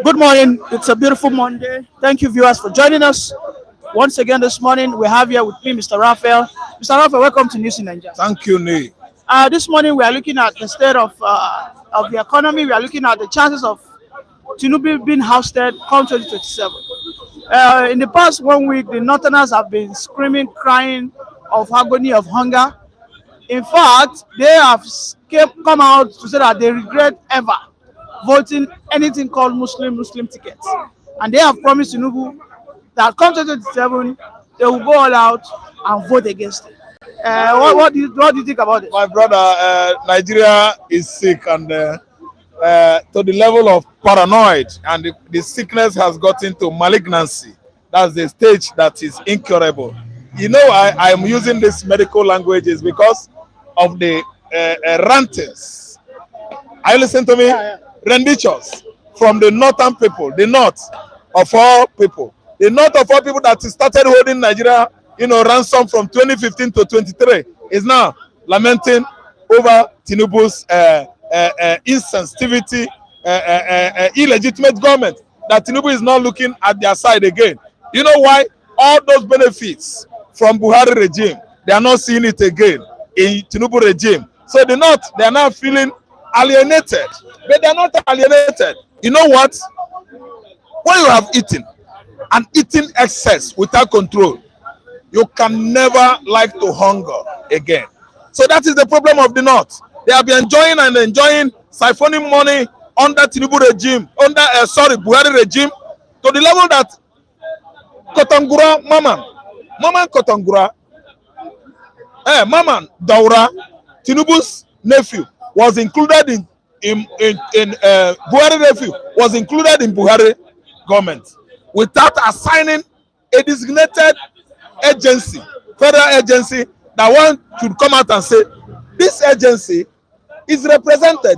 Good morning. It's a beautiful Monday. Thank you, viewers, for joining us once again this morning. We have here with me Mr. Raphael. Mr. Raphael, welcome to News in Nigeria. Thank you, Nee. This morning we are looking at the state of the economy. We are looking at the chances of Tinubu being ousted come 2027. In the past 1 week, the Northerners have been screaming, crying of agony of hunger. In fact, they have come out to say that they regret ever voting anything called Muslim tickets, and they have promised Tinubu that come 2027 they will go all out and vote against it. What do you think about it? My brother, Nigeria is sick and to the level of paranoid, and the sickness has gotten to malignancy. That's the stage that is incurable. You know, I am using this medical language is because of the rantings. Are you listening to me? Yeah. Renditions from the northern people, the north of all people. The north of all people that started holding Nigeria, ransom from 2015 to 23 is now lamenting over Tinubu's insensitivity, illegitimate government, that Tinubu is not looking at their side again. You know why? All those benefits from Buhari regime, they are not seeing it again in Tinubu regime. So the north, they are now feeling alienated, but they are not alienated. You know what? When you have eaten and eating excess without control, you can never like to hunger again. So that is the problem of the north. They have been enjoying and enjoying siphoning money under Tinubu regime, Buhari regime, to the level that Kotangura Maman Kotangura, Maman Daura, Tinubu's nephew, was included in Buhari nephew was included in Buhari government without assigning a designated agency, federal agency, that one should come out and say this agency is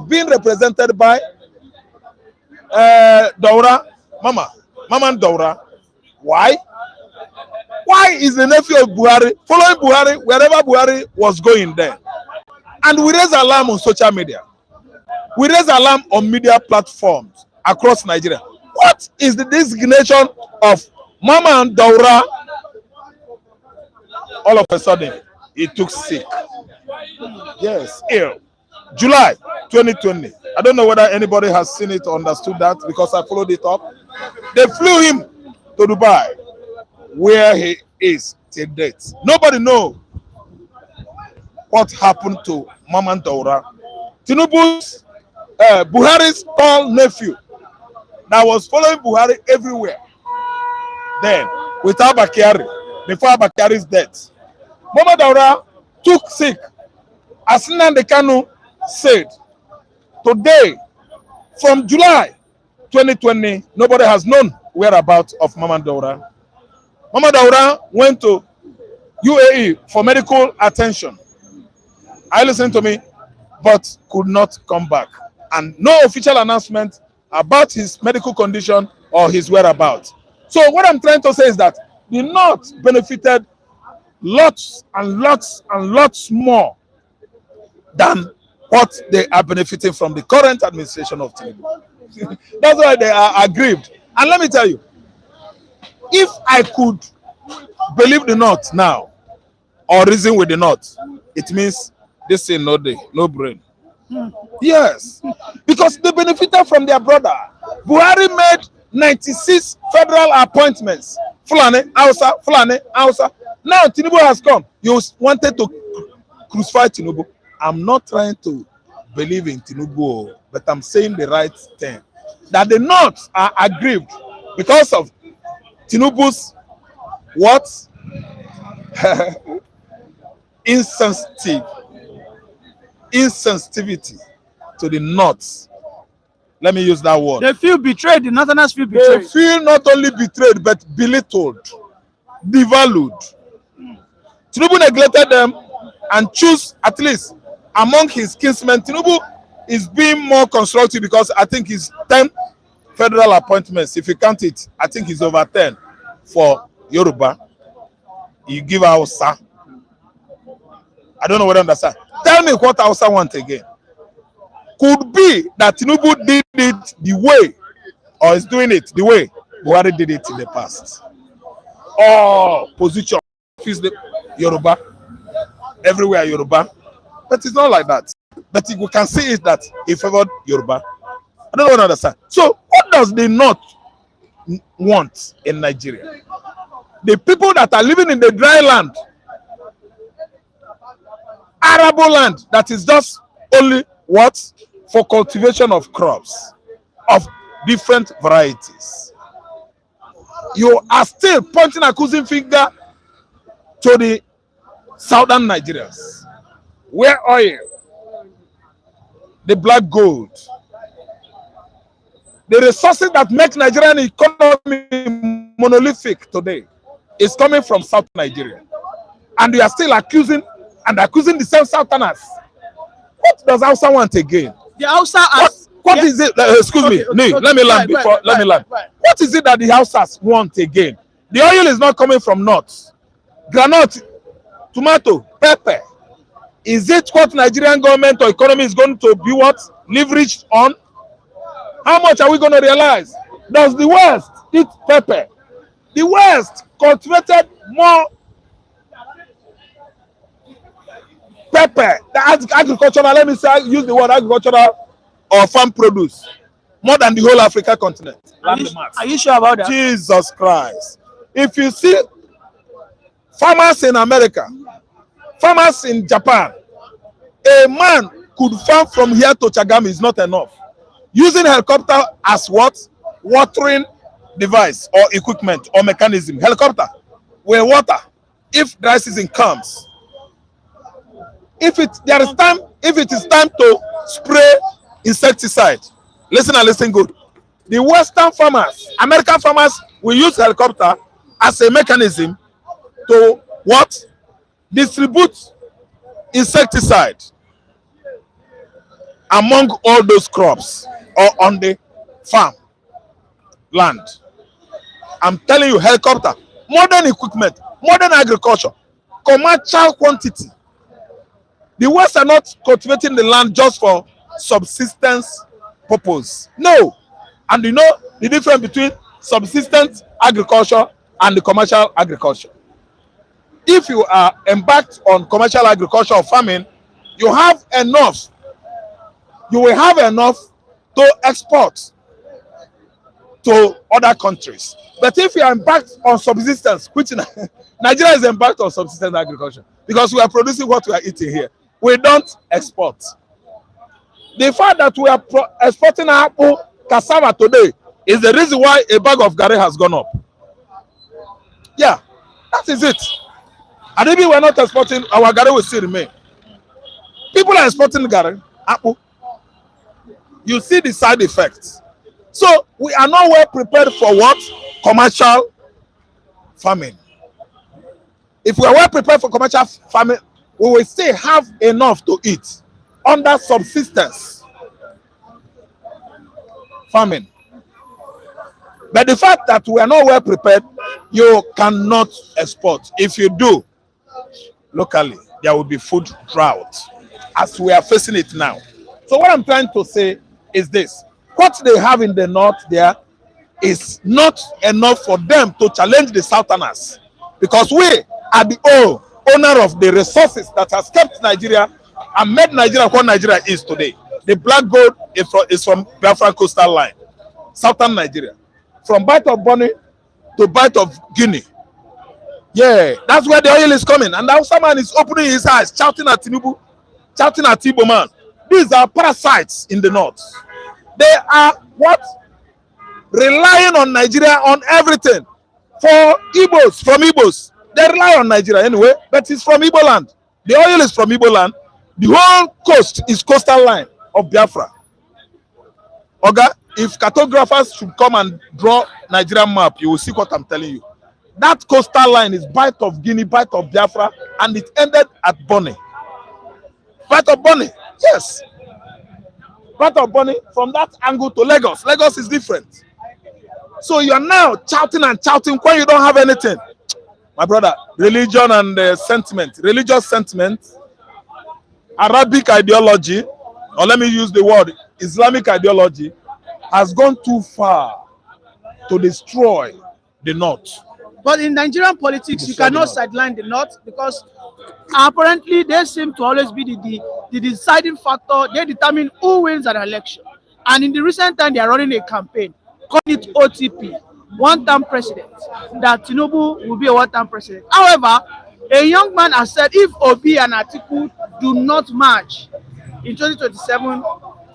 being represented by Daura, Maman Daura. Why? Why is the nephew of Buhari following Buhari wherever Buhari was going there? And we raise alarm on social media. We raise alarm on media platforms across Nigeria. What is the designation of Mama and Daura? All of a sudden, he took sick. Yes, ill. July 2020. I don't know whether anybody has seen it or understood that, because I followed it up. They flew him to Dubai, where he is till date. Nobody knows what happened to Mama Daura. Tinubu's Buhari's tall nephew that was following Buhari everywhere. Then, with Abakari, before Abakari's death, Mama Daura took sick. As Nnamdi Kanu said, today, from July 2020, nobody has known whereabouts of Mama Daura. Mama Daura went to UAE for medical attention. I listened to me, but could not come back. And no official announcement about his medical condition or his whereabouts. So what I'm trying to say is that the North benefited lots and lots and lots more than what they are benefiting from the current administration of Tinubu. That's why they are aggrieved. And let me tell you, if I could believe the North now, or reason with the North, it means this thing no brain. Yes, because they benefited from their brother. Buhari made 96 federal appointments. Fulani, Hausa. Now Tinubu has come. You wanted to crucify Tinubu. I'm not trying to believe in Tinubu, but I'm saying the right thing. That the North are aggrieved because of Tinubu's what? Insensitivity to the North. Let me use that word. They feel betrayed. The Northerners feel betrayed. They feel not only betrayed, but belittled, devalued. Tinubu neglected them and chose, at least among his kinsmen, Tinubu is being more constructive, because I think he's 10 federal appointments. If you count it, I think he's over 10 for Yoruba. You give Hausa. I don't know what I understand. Tell me what Hausa want again. Could be that Tinubu did it the way or is doing it the way Buhari did it in the past. All position is the Yoruba, everywhere Yoruba, but it's not like that. But we can see it that he favored Yoruba. I don't understand. So what does the North want in Nigeria? The people that are living in the dry land, arable land, that is just only what? For cultivation of crops of different varieties. You are still pointing accusing finger to the southern Nigerians, where oil, the black gold, the resources that make Nigerian economy monolithic today is coming from South Nigeria. And you are still accusing the same Southerners. What does Hausa want again? The Hausa What is it? Excuse me. Let me land before. Let me land. What is it that the Hausas want again? The oil is not coming from north. Granite, tomato, pepper. Is it what Nigerian government or economy is going to be what? Leveraged on? How much are we going to realize? Does the West eat pepper? The West cultivated more pepper, the agricultural, let me say, use the word agricultural or farm produce, more than the whole Africa continent. Are you sure about that? Jesus Christ. If you see farmers in America, farmers in Japan, a man could farm from here to Chagami is not enough. Using helicopter as what? Watering device or equipment or mechanism. Helicopter will water if dry season comes. If it is time to spray insecticide, listen and listen good. The Western farmers, American farmers, will use helicopter as a mechanism to what? Distribute insecticide among all those crops or on the farm land. I'm telling you, helicopter, modern equipment, modern agriculture, commercial quantity. The West are not cultivating the land just for subsistence purpose. No. And you know the difference between subsistence agriculture and the commercial agriculture. If you are embarked on commercial agriculture or farming, you have enough. You will have enough to export to other countries. But if you are embarked on subsistence, which Nigeria is embarked on subsistence agriculture, because we are producing what we are eating here, we don't export. The fact that we are exporting apple, cassava today is the reason why a bag of garri has gone up. Yeah, that is it. And if we are not exporting, our garri will still remain. People are exporting garri, apple. You see the side effects. So we are not well prepared for what? Commercial farming. If we are well prepared for commercial farming, we will still have enough to eat under subsistence farming. But the fact that we are not well prepared, you cannot export. If you do, locally, there will be food drought, as we are facing it now. So what I'm trying to say is this. What they have in the north there is not enough for them to challenge the southerners, because we are the owner of the resources that has kept Nigeria and made Nigeria what Nigeria is today. The black gold is from Biafra coastal line, southern Nigeria, from Bight of Bonny to Bight of Guinea. Yeah, that's where the oil is coming. And the Hausa man is opening his eyes, shouting at Tinubu, shouting at Igbo man. These are parasites in the north. They are what? Relying on Nigeria on everything. For Igbos, from Igbos, they rely on Nigeria anyway, but it's from Igbo land. The oil is from Igbo land. The whole coast is coastal line of Biafra. Oga, if cartographers should come and draw Nigerian map, you will see what I'm telling you. That coastal line is Bight of Guinea, Bight of Biafra, and it ended at Bonny. Bight of Bonny, yes. Bight of Bonny, from that angle to Lagos. Lagos is different. So you are now shouting and shouting when you don't have anything. My brother, religion and sentiment, religious sentiment, Arabic ideology, or let me use the word Islamic ideology, has gone too far to destroy the North. But in Nigerian politics, you cannot sideline the North because apparently they seem to always be the deciding factor. They determine who wins an election. And in the recent time, they are running a campaign, call it OTP, one-term president, that Tinubu will be a one-term president. However, a young man has said if Obi and Atiku do not match in 2027,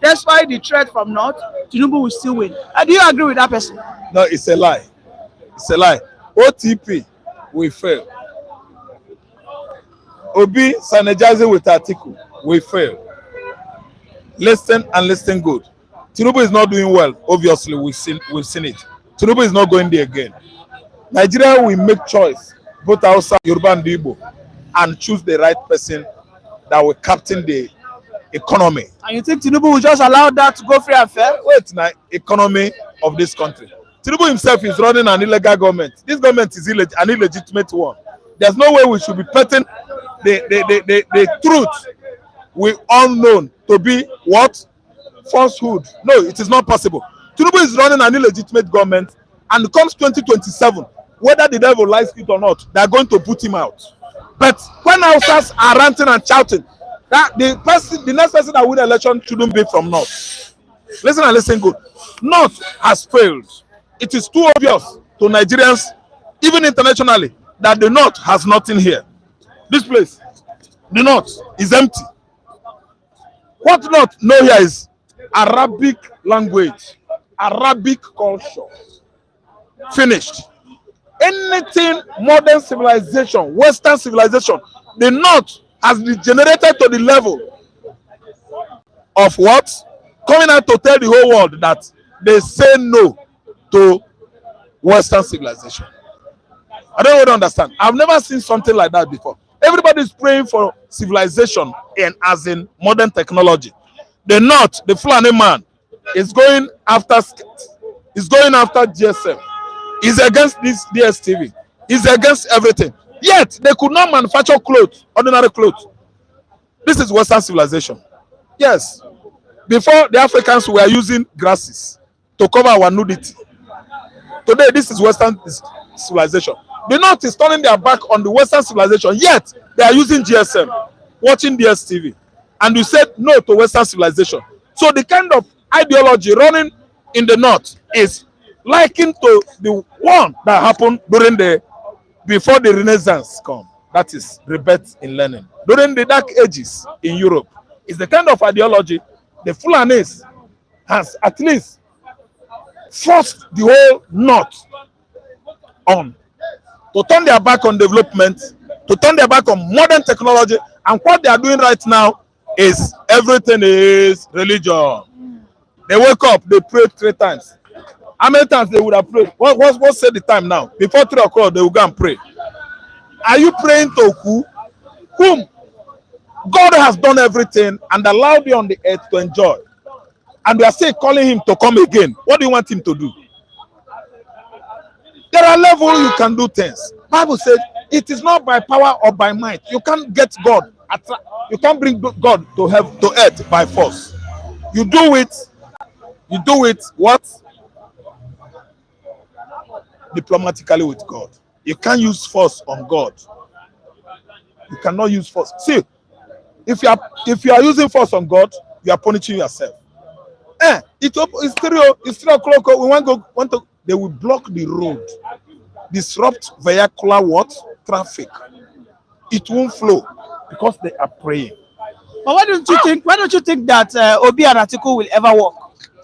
despite the threat from North, Tinubu will still win. Do you agree with that person? No, it's a lie. It's a lie. OTP will fail. Obi synergizing with Atiku will fail. Listen and listen good. Tinubu is not doing well. Obviously, we've seen it. Tinubu is not going there again. Nigeria will make choice, both Hausa, Yoruba, and Igbo, and choose the right person that will captain the economy. And you think Tinubu will just allow that to go free and fair? Wait now, economy of this country. Tinubu himself is running an illegal government. This government is an illegitimate one. There's no way we should be petting the truth we all known to be what? Falsehood. No, it is not possible. Tinubu is running an illegitimate government, and comes 2027, whether the devil likes it or not, they are going to put him out. But when Hausas are ranting and shouting, that the next person that win the election shouldn't be from North. Listen and listen good. North has failed. It is too obvious to Nigerians, even internationally, that the North has nothing here. This place, the North, is empty. What North know here is Arabic language, Arabic culture. Finished. Anything modern civilization, Western civilization, the North has degenerated to the level of what? Coming out to tell the whole world that they say no to Western civilization. I don't really understand. I've never seen something like that before. Everybody is praying for civilization and as in modern technology. The North, the Fulani man, is going after GSM. He's against this DSTV. He's against everything. Yet they could not manufacture clothes, ordinary clothes. This is Western civilization. Yes. Before, the Africans were using grasses to cover our nudity. Today, this is Western civilization. The North is turning their back on the Western civilization, yet they are using GSM, watching DSTV. And you said no to Western civilization. So the kind of ideology running in the North is likened to the one that happened before the Renaissance come. That is rebirth in learning. During the Dark Ages in Europe, it's the kind of ideology the Fulanis has at least forced the whole North on to turn their back on development, to turn their back on modern technology, and what they are doing right now is everything is religion. They wake up, they pray 3 times. How many times they would have prayed? What said the time now? Before 3 o'clock, they will go and pray. Are you praying to who? Whom? God has done everything and allowed you on the earth to enjoy. And we are still calling him to come again. What do you want him to do? There are levels you can do things. Bible says it is not by power or by might. You can't get God. You can't bring God to earth by force. You do it what? Diplomatically with God. You can't use force on God. You cannot use force. See, if you are using force on God, you are punishing yourself. It's 3 o'clock. They will block the road, disrupt vehicular what? Traffic. It won't flow because they are praying. But why don't you think that Obi and Atiku will ever work?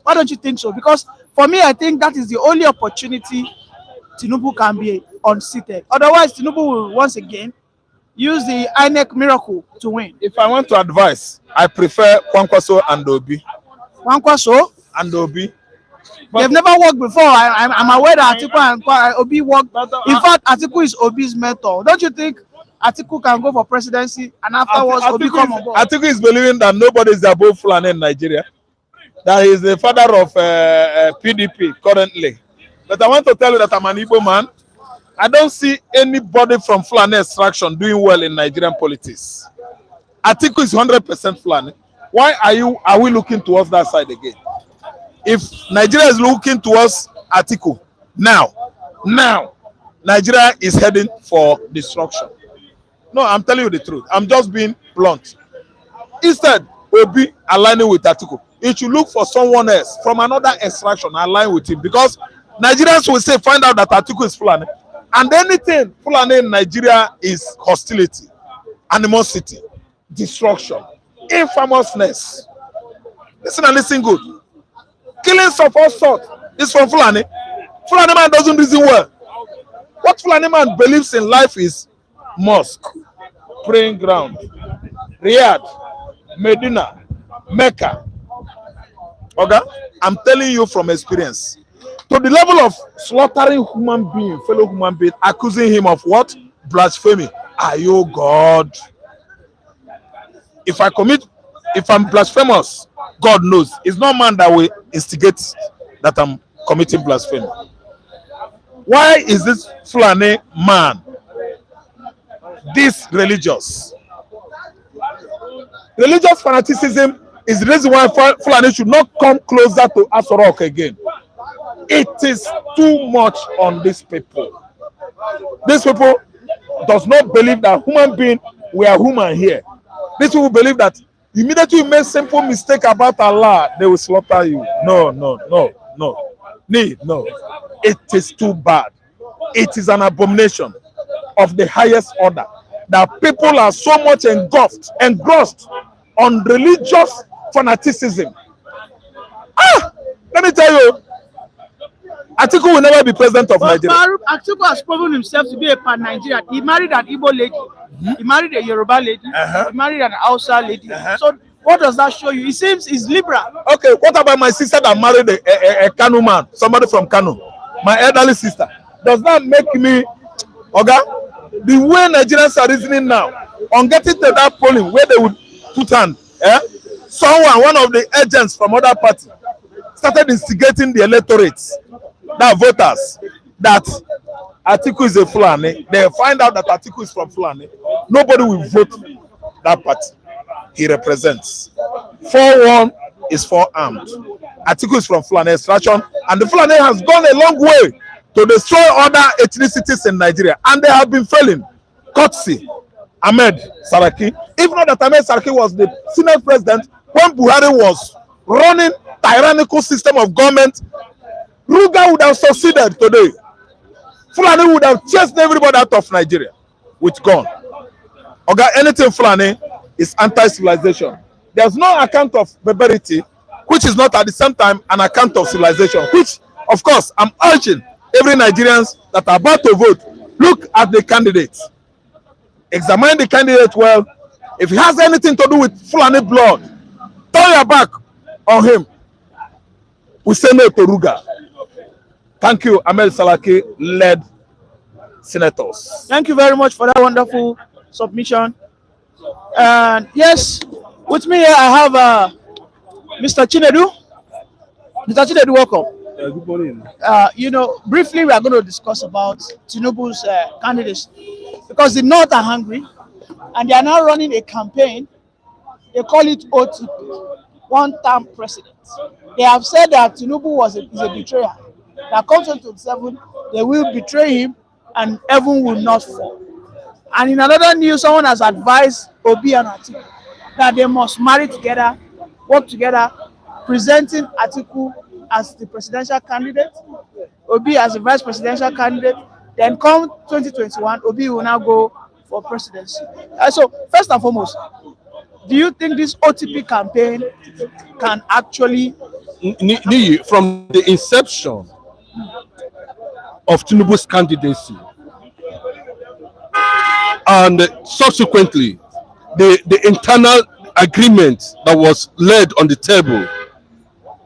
Why don't you think so? Because for me, I think that is the only opportunity Tinubu can be unseated. Otherwise, Tinubu will once again use the INEC miracle to win. If I want to advise, I prefer Kwankwaso and Obi. Kwankwaso and Obi. They've never worked before. I'm aware that Atiku and Obi worked. In fact, Atiku is Obi's mentor. Don't you think Atiku can go for presidency and afterwards Obi come on board? Atiku is believing that nobody is above Fulani in Nigeria. That he is the father of PDP currently. But I want to tell you that I'm an Igbo man. I don't see anybody from Fulani extraction doing well in Nigerian politics. Atiku is 100% Fulani. Why are we looking towards that side again? If Nigeria is looking towards Atiku, Now, now, Nigeria is heading for destruction. No, I'm telling you the truth. I'm just being blunt. Instead, Obi aligning with Atiku, it should look for someone else from another extraction align with him, because Nigerians will say find out that Atiku is Fulani, and anything Fulani in Nigeria is hostility, animosity, destruction, infamousness. Listen and listen good. Killings of all sorts is from Fulani. Fulani man doesn't reason well. What Fulani man believes in life is mosque, praying ground, Riyadh, Medina, Mecca. Okay? I'm telling you from experience. To the level of slaughtering human being, fellow human being, accusing him of what? Blasphemy. Are you God? If I'm blasphemous, God knows. It's not man that will instigate that I'm committing blasphemy. Why is this Fulani man this religious? Religious fanaticism is the reason why Fulani should not come closer to Asorok again. It is too much on these people. These people does not believe that human being, we are human here. These people believe that immediately you make simple mistake about Allah, they will slaughter you. No. No. It is too bad. It is an abomination of the highest order that people are so much engrossed on religious fanaticism. Let me tell you, Atiku will never be president of Nigeria. Atiku has proven himself to be a pan-Nigerian. He married an Igbo lady. He married a Yoruba lady. He married an Hausa lady. So what does that show you? He seems he's liberal. Okay, what about my sister that married a Kanu man, somebody from Kanu, my elderly sister? Does that make me, the way Nigerians are reasoning now, on getting to that polling where they would put hand, one of the agents from other party started instigating the electorates, that voters, that Atiku is a Fulani. They find out that Atiku is from Fulani. Nobody will vote that party he represents. 4-1 is 4-armed. Atiku is from Fulani extraction, and the Fulani has gone a long way to destroy other ethnicities in Nigeria, and they have been failing. Courtesy Ahmed Saraki. If not that Ahmed Saraki was the Senate president when Buhari was running tyrannical system of government, Ruga would have succeeded today. Fulani would have chased everybody out of Nigeria with gun. Anything Fulani is anti-civilization. There's no account of barbarity, which is not at the same time an account of civilization, which, of course, I'm urging every Nigerians that are about to vote, look at the candidates. Examine the candidate well. If he has anything to do with Fulani blood, turn your back on him. We say no to Ruga. Thank you, Ahmed Salaki led senators. Thank you very much for that wonderful submission. And yes, with me here I have Mr. Chinedu. Mr. Chinedu, welcome. Good morning. Briefly we are going to discuss about Tinubu's candidacy, because the North are hungry and they are now running a campaign. They call it OTP, one-term president. They have said that Tinubu is a betrayer. That comes 2027, they will betray him and heaven will not fall. And in another news, someone has advised Obi and Atiku that they must marry together, work together, presenting Atiku as the presidential candidate, Obi as the vice presidential candidate. Then come 2021, Obi will now go for presidency. So first and foremost, do you think this OTP campaign can actually... From the inception of Tinubu's candidacy and subsequently the internal agreement that was laid on the table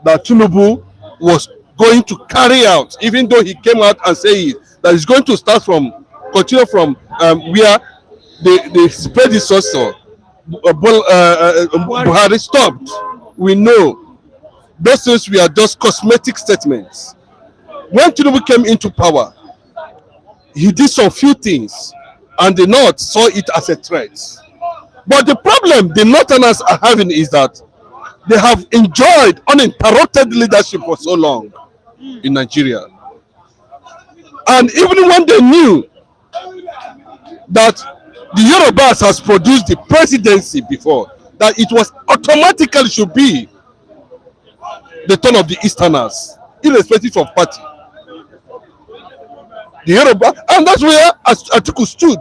that Tinubu was going to carry out, even though he came out and said that he's going to continue from where the predecessor Buhari stopped. We know those things were just cosmetic statements. When Tinubu came into power, he did some few things, and the North saw it as a threat. But the problem the Northerners are having is that they have enjoyed uninterrupted leadership for so long in Nigeria. And even when they knew that the Yorubas has produced the presidency before, that it was automatically should be the turn of the Easterners, irrespective of party. The Yoruba, and that's where Atiku stood.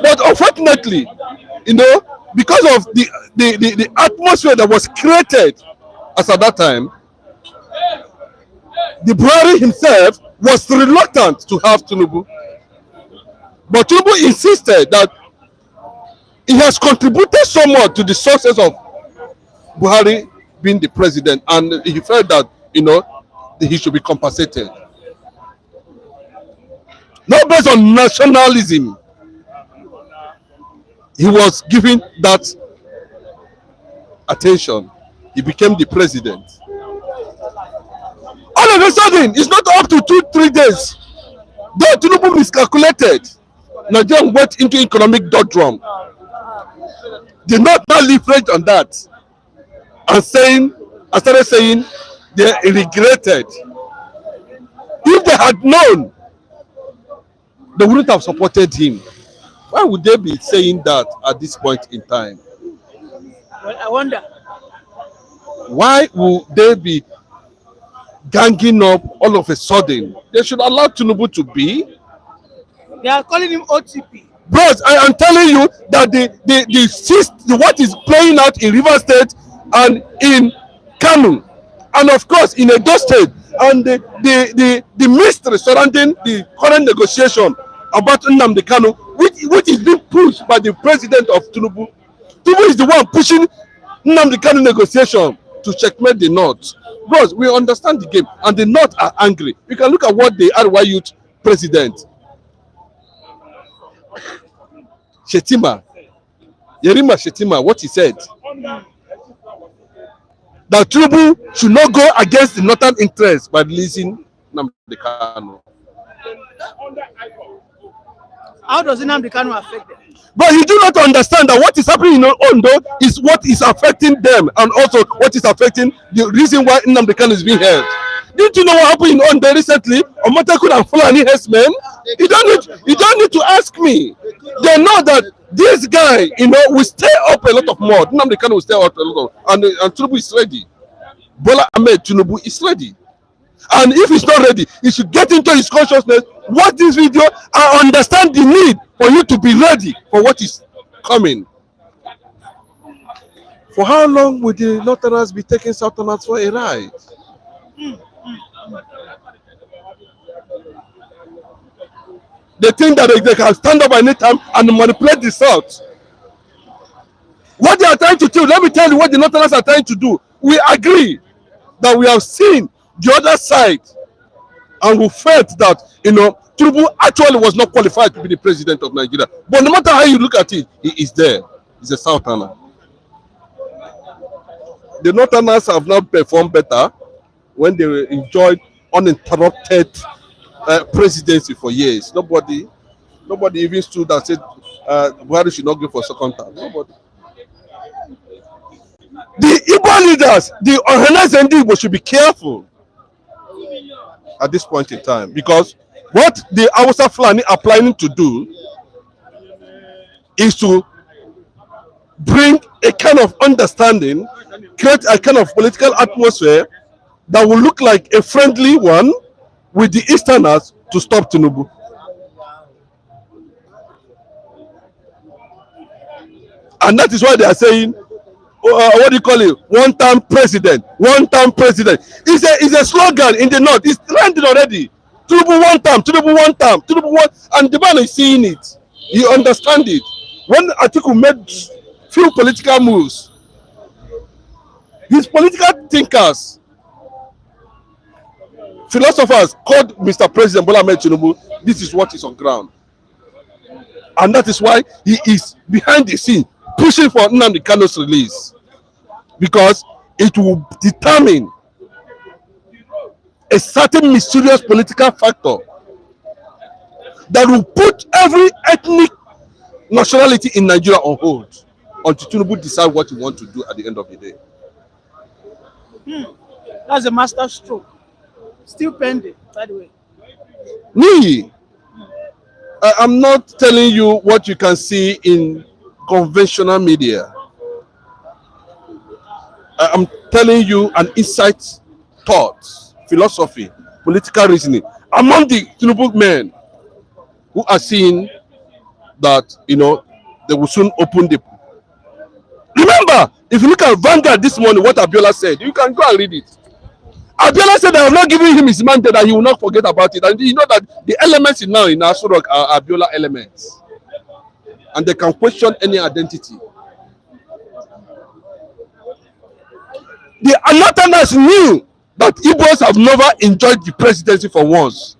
But unfortunately, because of the atmosphere that was created as at that time, the Buhari himself was reluctant to have Tinubu. But Tinubu insisted that he has contributed somewhat to the success of Buhari being the president, and he felt that he should be compensated. Not based on nationalism. He was given that attention. He became the president. All of a sudden, it's not up to 2-3 days. Though Tinubu miscalculated, Nigeria went into economic doldrum. Did not now leverage on that and started saying they regretted. If they had known, they wouldn't have supported him. Why would they be saying that at this point in time? Well, I wonder. Why would they be ganging up all of a sudden? They should allow Tinubu to be. They are calling him OTP. Bros, I am telling you that what is playing out in River State and in Kano, and of course in Edo State, and the mystery surrounding the current negotiation about Nnamdi Kanu, which is being pushed by the president of Tinubu. Tinubu is the one pushing Nnamdi Kanu negotiation to checkmate the North. Bros, we understand the game, and the North are angry. You can look at what the RY Youth president Yerima Shetima, what he said, that Tinubu should not go against the northern interest by releasing Nnamdi Kanu. How does Nnamdi Kanu affect them? But you do not understand that what is happening in Ondo is what is affecting them, and also what is affecting the reason why Nnamdi Kanu is being held. Didn't you know what happened in Ondo recently? Omotekun and Fulani herdsmen. You don't need to ask me. They know that this guy, will stay up a lot of more. Nnamdi Kanu will stay up a lot of, and Tinubu is ready. Bola Ahmed Tinubu is ready. And if he's not ready, he should get into his consciousness, watch this video, and understand the need for you to be ready for what is coming. For how long will the Northerners be taking Southerners for a ride? They think that they can stand up any time and manipulate the South. What they are trying to do, let me tell you what the Northerners are trying to do. We agree that we have seen the other side, and we felt that Tinubu actually was not qualified to be the president of Nigeria. But no matter how you look at it, he is there. He's a Southerner. The Northerners have now performed better when they enjoyed uninterrupted presidency for years. Nobody even stood and said Buhari should not go for second term. Nobody. The Igbo leaders, the organized Igbo should be careful at this point in time, because what the Hausa Fulani are planning to do is to bring a kind of understanding, create a kind of political atmosphere that will look like a friendly one with the Easterners to stop Tinubu. And that is why they are saying, what do you call it? One-time president. One-time president. It's a slogan in the North. It's trending already. Tinubu one time, Tinubu one time, Tinubu one. And the man is seeing it. He understands it. When Atiku made few political moves, his political thinkers, philosophers called Mr. President Bola Ahmed Tinubu, this is what is on ground. And that is why he is behind the scene pushing for Nnamdi Kanu's release, because it will determine a certain mysterious political factor that will put every ethnic nationality in Nigeria on hold until Tinubu decide what he wants to do at the end of the day. That's a master stroke. Still pending, by the way. Me, I'm not telling you what you can see in conventional media. I'm telling you an insight, thoughts, philosophy, political reasoning among the Tinubu men who are seeing that they will soon open the. Remember, if you look at Vanguard this morning, what Abiola said, you can go and read it. Abiola said they have not given him his mandate, that he will not forget about it. And you know that the elements in now in Asurok are Abiola elements, and they can question any identity. The Northerners knew that Igbos have never enjoyed the presidency for once.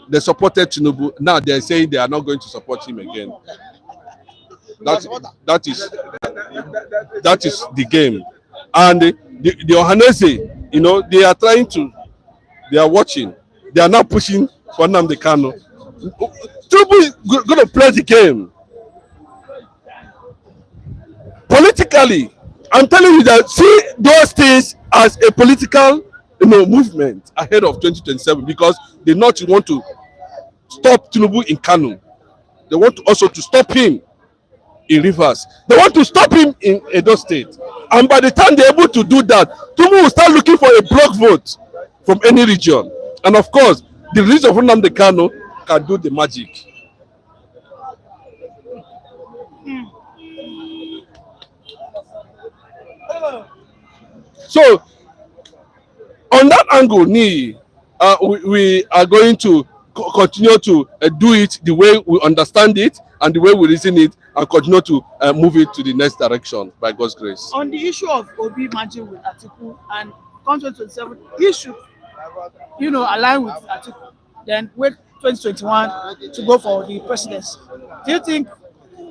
They supported Tinubu. Now they're saying they are not going to support him again. That is the game. And the Ohanese, they are trying to, they are watching. They are now pushing for Nnamdi Kanu. Tinubu is going to play the game. Politically, I'm telling you that see those things as a political movement ahead of 2027, because they not want to stop Tinubu in Kanu. They want also to stop him in Rivers. They want to stop him in Edo State. And by the time they're able to do that, Tinubu will start looking for a block vote from any region. And of course, the release of Nnamdi Kanu can do the magic. So, on that angle, we are going to continue to do it the way we understand it and the way we reason it, and continue to move it to the next direction by God's grace. On the issue of Obi merging with Atiku and come 2027, he should, align with Atiku, then wait 2021 to go for the presidency. Do you think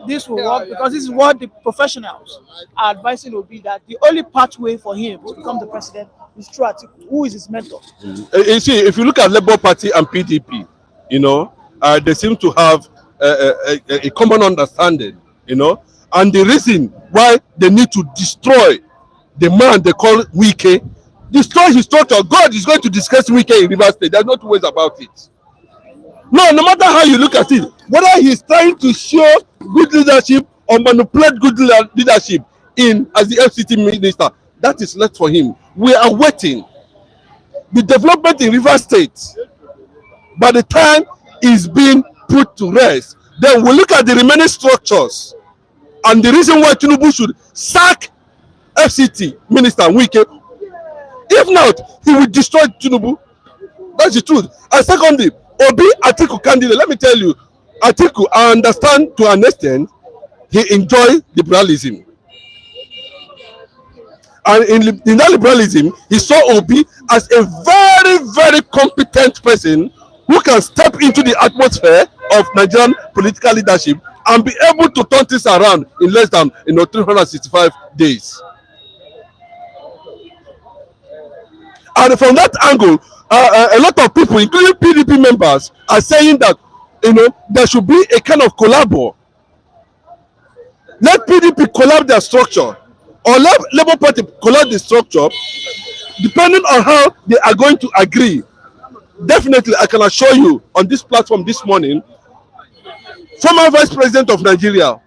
this will work? Because this is what the professionals are advising Obi, that the only pathway for him to become the president is through Atiku, who is his mentor. You see, if you look at Labour Party and PDP, they seem to have a common understanding, and the reason why they need to destroy the man they call Wike, destroy his structure. God is going to disgrace Wike in Rivers State. There's no two ways about it. No matter how you look at it, whether he's trying to show good leadership or manipulate good leadership as the FCT minister, that is left for him. We are waiting. The development in Rivers State, by the time is being put to rest, then we look at the remaining structures and the reason why Tinubu should sack FCT minister Wike. If not, he will destroy Tinubu. That's the truth. And secondly, Obi+Atiku candidate, let me tell you, Atiku, I understand to an extent, he enjoys liberalism. And in that liberalism, he saw Obi as a very, very competent person who can step into the atmosphere of Nigerian political leadership and be able to turn things around in less than 365 days. And from that angle, a lot of people, including PDP members, are saying that there should be a kind of collabo. Let PDP collapse their structure, or let Labour Party collapse the structure, depending on how they are going to agree. Definitely, I can assure you on this platform this morning, former Vice President of Nigeria,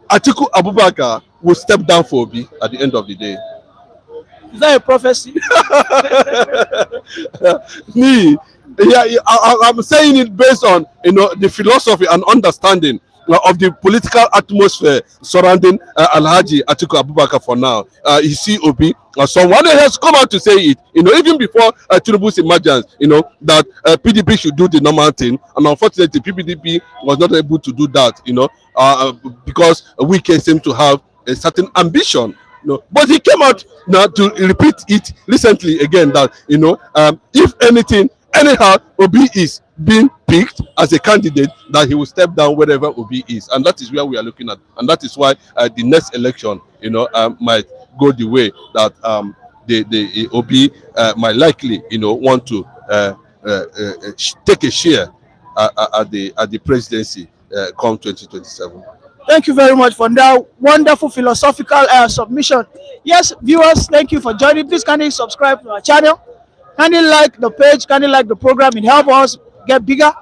Atiku Abubakar, will step down for Obi at the end of the day. Is that a prophecy? I'm saying it based on the philosophy and understanding of the political atmosphere surrounding Alhaji Atiku Abubakar for now. You see Obi, someone has come out to say it, even before Tinubu's emergence, that PDP should do the normal thing, and unfortunately PDP was not able to do that, because Wike seemed to have a certain ambition. But he came out now to repeat it recently again that if anything, anyhow, Obi is being picked as a candidate, that he will step down wherever Obi is, and that is where we are looking at, and that is why the next election, might go the way that the Obi might likely, want to take a share at the presidency come 2027. Thank you very much for that wonderful philosophical submission. Yes, viewers, thank you for joining. Please kindly subscribe to our channel Kindly like the page, kindly like the program. It help us get bigger.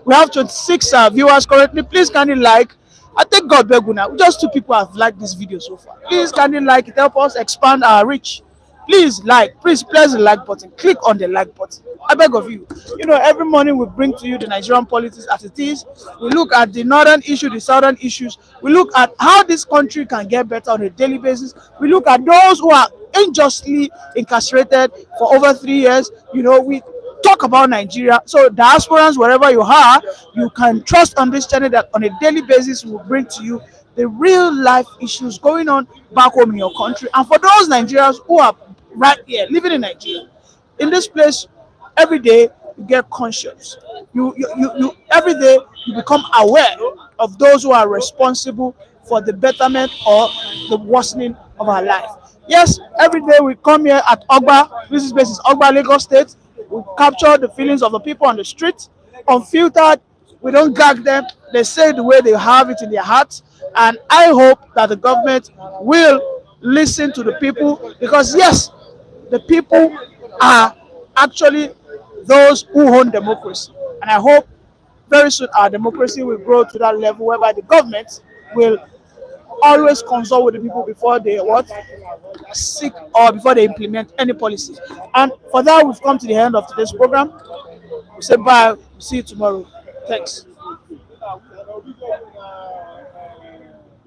We have 26 viewers currently. Please kindly like. I thank God Beguna. Just two people have liked this video so far. Please kindly like it. Help us expand our reach. Please like. Please press the like button. Click on the like button. I beg of you. You know, every morning we bring to you the Nigerian politics as it is. We look at the northern issue, the southern issues. We look at how this country can get better on a daily basis. We look at those who are unjustly incarcerated for over 3 years. You know, we talk about Nigeria. So diasporans, wherever you are, you can trust on this channel that on a daily basis we will bring to you the real life issues going on back home in your country. And for those Nigerians who are right here living in Nigeria, in this place, every day you get conscious. You every day you become aware of those who are responsible for the betterment or the worsening of our life. Yes, every day we come here at Ogba. This place is Ogba, Lagos State. We capture the feelings of the people on the street, unfiltered. We don't gag them. They say the way they have it in their hearts. And I hope that the government will listen to the people, because yes, the people are actually those who own democracy. And I hope very soon our democracy will grow to that level whereby the government will always consult with the people before they what seek or before they implement any policies. And for that, we've come to the end of today's program. We say bye. See you tomorrow. Thanks.